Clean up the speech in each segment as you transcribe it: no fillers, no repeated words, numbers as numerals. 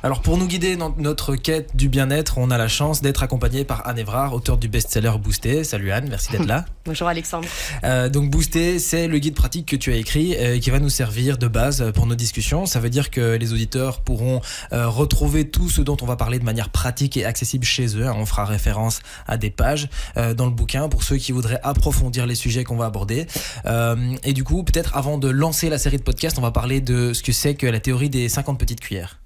Alors pour nous guider dans notre quête du bien-être, on a la chance d'être accompagné par Anne Evrard, auteure du best-seller Boosté. Salut Anne, merci d'être là. Bonjour Alexandre. Donc Boosté, c'est le guide pratique que tu as écrit qui va nous servir de base pour nos discussions. Ça veut dire que les auditeurs pourront retrouver tout ce dont on va parler de manière pratique et accessible chez eux. On fera référence à des pages dans le bouquin pour ceux qui voudraient approfondir les sujets qu'on va aborder. Et du coup, peut-être avant de lancer la série de podcasts, on va parler de ce que c'est que la théorie des 50 petites cuillères.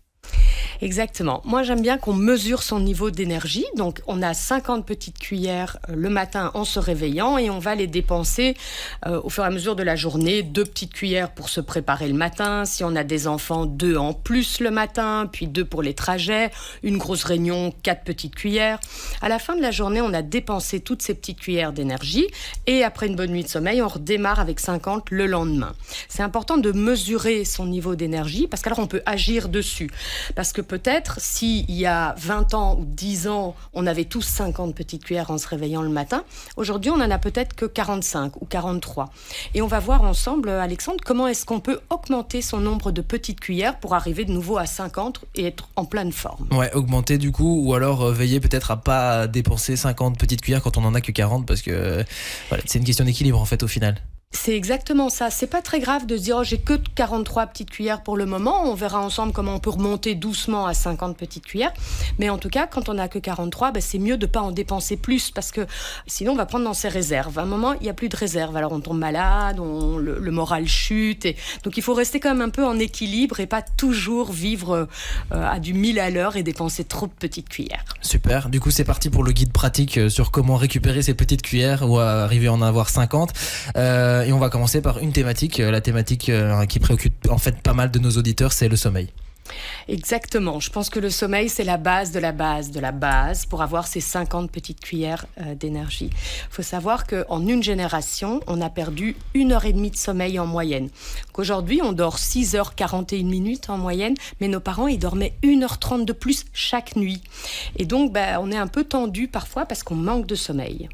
Exactement. Moi, j'aime bien qu'on mesure son niveau d'énergie. Donc, on a 50 petites cuillères le matin en se réveillant et on va les dépenser au fur et à mesure de la journée. 2 petites cuillères pour se préparer le matin. Si on a des enfants, 2 en plus le matin, puis 2 pour les trajets. Une grosse réunion, 4 petites cuillères. À la fin de la journée, on a dépensé toutes ces petites cuillères d'énergie et après une bonne nuit de sommeil, on redémarre avec 50 le lendemain. C'est important de mesurer son niveau d'énergie parce qu'alors on peut agir dessus. Parce que peut-être, s'il y a 20 ans ou 10 ans, on avait tous 50 petites cuillères en se réveillant le matin, aujourd'hui, on en a peut-être que 45 ou 43. Et on va voir ensemble, Alexandre, comment est-ce qu'on peut augmenter son nombre de petites cuillères pour arriver de nouveau à 50 et être en pleine forme. Ouais, augmenter du coup, ou alors veiller peut-être à pas dépenser 50 petites cuillères quand on en a que 40 parce que voilà, c'est une question d'équilibre en fait au final. C'est exactement ça. C'est pas très grave de se dire j'ai que 43 petites cuillères pour le moment. On verra ensemble comment on peut remonter doucement à 50 petites cuillères. Mais en tout cas, quand on n'a que 43, c'est mieux de pas en dépenser plus parce que sinon on va prendre dans ses réserves. À un moment, il n'y a plus de réserves. Alors on tombe malade, le moral chute. Donc il faut rester quand même un peu en équilibre et pas toujours vivre à du 1000 à l'heure et dépenser trop de petites cuillères. Super. Du coup, c'est parti pour le guide pratique sur comment récupérer ces petites cuillères ou arriver à en avoir 50. Et on va commencer par une thématique, la thématique qui préoccupe en fait pas mal de nos auditeurs, c'est le sommeil. Exactement. Je pense que le sommeil, c'est la base de la base de la base pour avoir ces 50 petites cuillères d'énergie. Il faut savoir qu'en une génération, on a perdu 1h30 de sommeil en moyenne. Qu'aujourd'hui, on dort 6h41 minutes en moyenne, mais nos parents, ils dormaient 1h30 de plus chaque nuit. Et donc, on est un peu tendu parfois parce qu'on manque de sommeil.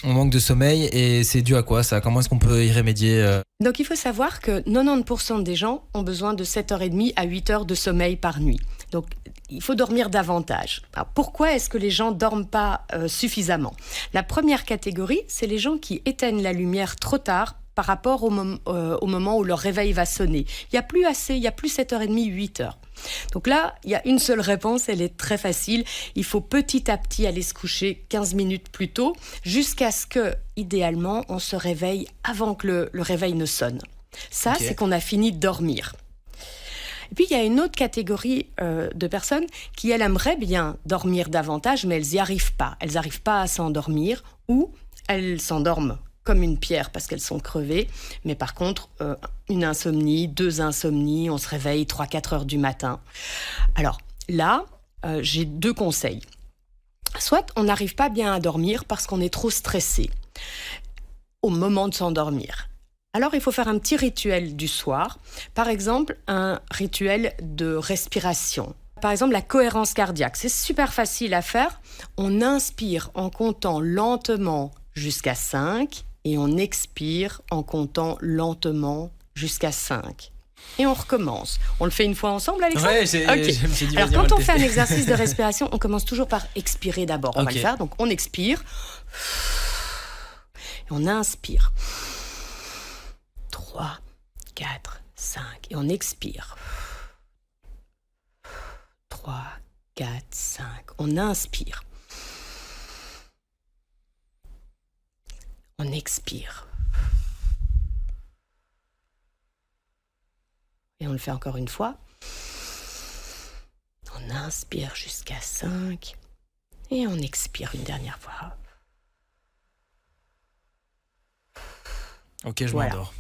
On manque de sommeil et c'est dû à quoi ça ? Comment est-ce qu'on peut y remédier ? Donc il faut savoir que 90% des gens ont besoin de 7h30 à 8h de sommeil par nuit. Donc il faut dormir davantage. Alors, pourquoi est-ce que les gens dorment pas suffisamment ? La première catégorie, c'est les gens qui éteignent la lumière trop tard par rapport au moment où leur réveil va sonner. Il n'y a plus assez, il n'y a plus 7h30, 8h. Donc là, il y a une seule réponse, elle est très facile. Il faut petit à petit aller se coucher 15 minutes plus tôt, jusqu'à ce que, idéalement, on se réveille avant que le réveil ne sonne. Ça, okay. C'est qu'on a fini de dormir. Et puis, il y a une autre catégorie de personnes qui, elles, aimeraient bien dormir davantage, mais elles n'y arrivent pas. Elles n'arrivent pas à s'endormir ou elles s'endorment comme une pierre parce qu'elles sont crevées. Mais par contre, une insomnie, 2 insomnies, on se réveille 3-4 heures du matin. Alors là, j'ai 2 conseils. Soit on n'arrive pas bien à dormir parce qu'on est trop stressé au moment de s'endormir. Alors il faut faire un petit rituel du soir. Par exemple, un rituel de respiration. Par exemple, la cohérence cardiaque. C'est super facile à faire. On inspire en comptant lentement jusqu'à 5 et on expire en comptant lentement jusqu'à 5. Et on recommence. On le fait une fois ensemble, Alexandre ? Ouais, okay. Je me suis dit, alors, quand on fait un exercice de respiration, on commence toujours par expirer d'abord. On va le faire. Donc, on expire. Et on inspire. 3, 4, 5. Et on expire. 3, 4, 5. On inspire. On expire. Et on le fait encore une fois. On inspire jusqu'à 5. Et on expire une dernière fois. Ok, je m'endors.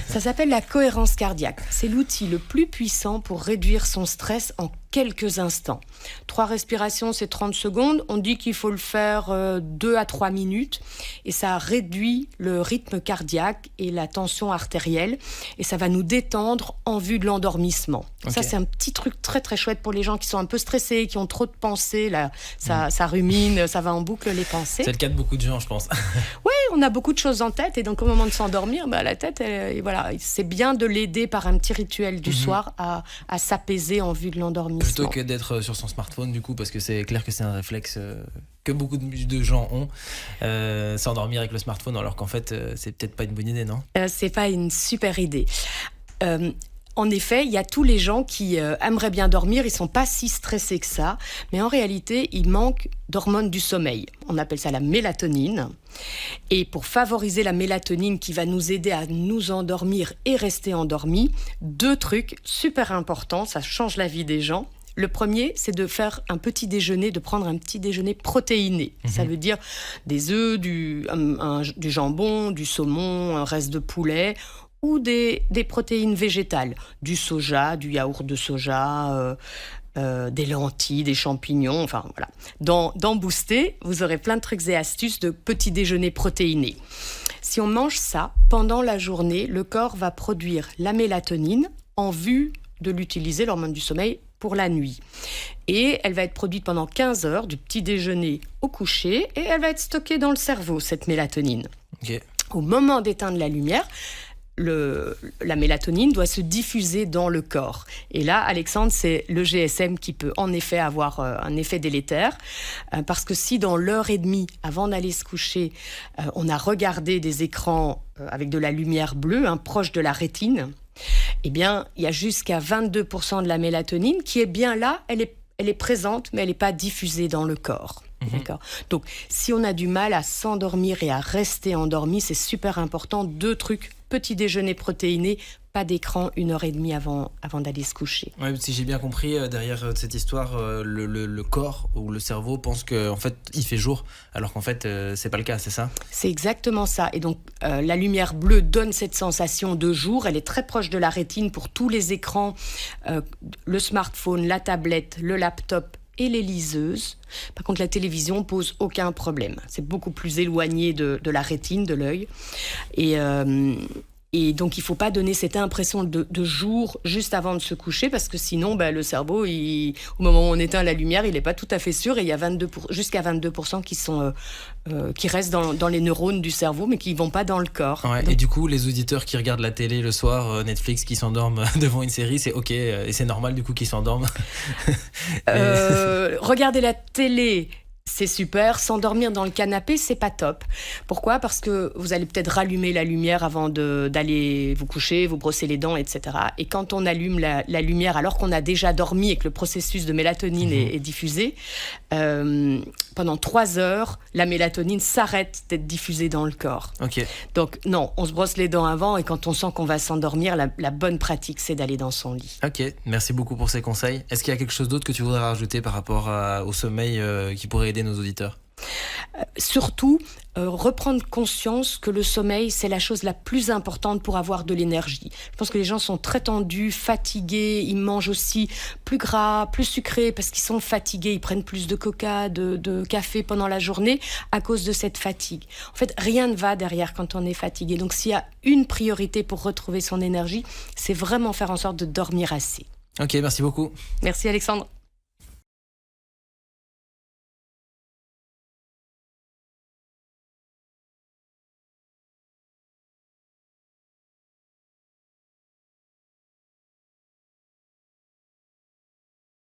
Ça s'appelle la cohérence cardiaque. C'est l'outil le plus puissant pour réduire son stress en quelques instants. 3 respirations, c'est 30 secondes. On dit qu'il faut le faire 2 à 3 minutes. Et ça réduit le rythme cardiaque et la tension artérielle. Et ça va nous détendre en vue de l'endormissement. Okay. Ça, c'est un petit truc très, très chouette pour les gens qui sont un peu stressés, qui ont trop de pensées. Là, ça rumine, ça va en boucle les pensées. C'est le cas de beaucoup de gens, je pense. Oui, on a beaucoup de choses en tête. Et donc, au moment de s'endormir, la tête, tête. Et voilà, c'est bien de l'aider par un petit rituel du soir à s'apaiser en vue de l'endormissement. Plutôt que d'être sur son smartphone, du coup, parce que c'est clair que c'est un réflexe que beaucoup de gens ont, s'endormir avec le smartphone, alors qu'en fait, c'est peut-être pas une bonne idée, non ? C'est pas une super idée. En effet, il y a tous les gens qui aimeraient bien dormir, ils sont pas si stressés que ça, mais en réalité, ils manquent d'hormones du sommeil. On appelle ça la mélatonine. Et pour favoriser la mélatonine qui va nous aider à nous endormir et rester endormis, 2 trucs super importants, ça change la vie des gens. Le premier, c'est de faire un petit déjeuner, de prendre un petit déjeuner protéiné. Ça veut dire des œufs, du jambon, du saumon, un reste de poulet ou des protéines végétales, du soja, du yaourt de soja, des lentilles, des champignons, enfin voilà. Dans Boosté, vous aurez plein de trucs et astuces de petits déjeuners protéinés. Si on mange ça, pendant la journée, le corps va produire la mélatonine en vue de l'utiliser, l'hormone du sommeil, pour la nuit. Et elle va être produite pendant 15 heures, du petit déjeuner au coucher, et elle va être stockée dans le cerveau, cette mélatonine. Ok. Au moment d'éteindre la lumière, la mélatonine doit se diffuser dans le corps. Et là, Alexandre, c'est le GSM qui peut en effet avoir un effet délétère, parce que si dans l'heure et demie, avant d'aller se coucher, on a regardé des écrans avec de la lumière bleue, proche de la rétine, eh bien, il y a jusqu'à 22% de la mélatonine qui est bien là, elle est présente, mais elle n'est pas diffusée dans le corps. D'accord. Donc, si on a du mal à s'endormir et à rester endormi, c'est super important. 2 trucs, petit déjeuner protéiné, pas d'écran 1h30 avant d'aller se coucher. Ouais, si j'ai bien compris, derrière cette histoire, le corps ou le cerveau pense qu'en fait, il fait jour, alors qu'en fait, c'est pas le cas, c'est ça ? C'est exactement ça. Et donc, la lumière bleue donne cette sensation de jour. Elle est très proche de la rétine pour tous les écrans, le smartphone, la tablette, le laptop et les liseuses. Par contre, la télévision pose aucun problème. C'est beaucoup plus éloigné de la rétine, de l'œil. Et donc, il ne faut pas donner cette impression de jour juste avant de se coucher, parce que sinon, le cerveau, au moment où on éteint la lumière, il n'est pas tout à fait sûr. Et il y a jusqu'à 22% qui restent dans les neurones du cerveau, mais qui ne vont pas dans le corps. Ouais, donc... Et du coup, les auditeurs qui regardent la télé le soir, Netflix, qui s'endorment devant une série, c'est OK, et c'est normal du coup qu'ils s'endorment. Regarder la télé... c'est super. S'endormir dans le canapé, c'est pas top. Pourquoi ? Parce que vous allez peut-être rallumer la lumière avant d'aller vous coucher, vous brosser les dents, etc. Et quand on allume la lumière alors qu'on a déjà dormi et que le processus de mélatonine est diffusé, pendant 3 heures, la mélatonine s'arrête d'être diffusée dans le corps. Okay. Donc non, on se brosse les dents avant, et quand on sent qu'on va s'endormir, la bonne pratique, c'est d'aller dans son lit. Ok, merci beaucoup pour ces conseils. Est-ce qu'il y a quelque chose d'autre que tu voudrais rajouter par rapport au sommeil qui pourrait aider nos auditeurs ? Surtout, reprendre conscience que le sommeil, c'est la chose la plus importante pour avoir de l'énergie. Je pense que les gens sont très tendus, fatigués, ils mangent aussi plus gras, plus sucré, parce qu'ils sont fatigués, ils prennent plus de coca, de café pendant la journée à cause de cette fatigue. En fait, rien ne va derrière quand on est fatigué. Donc s'il y a une priorité pour retrouver son énergie, c'est vraiment faire en sorte de dormir assez. Ok, merci beaucoup. Merci Alexandre.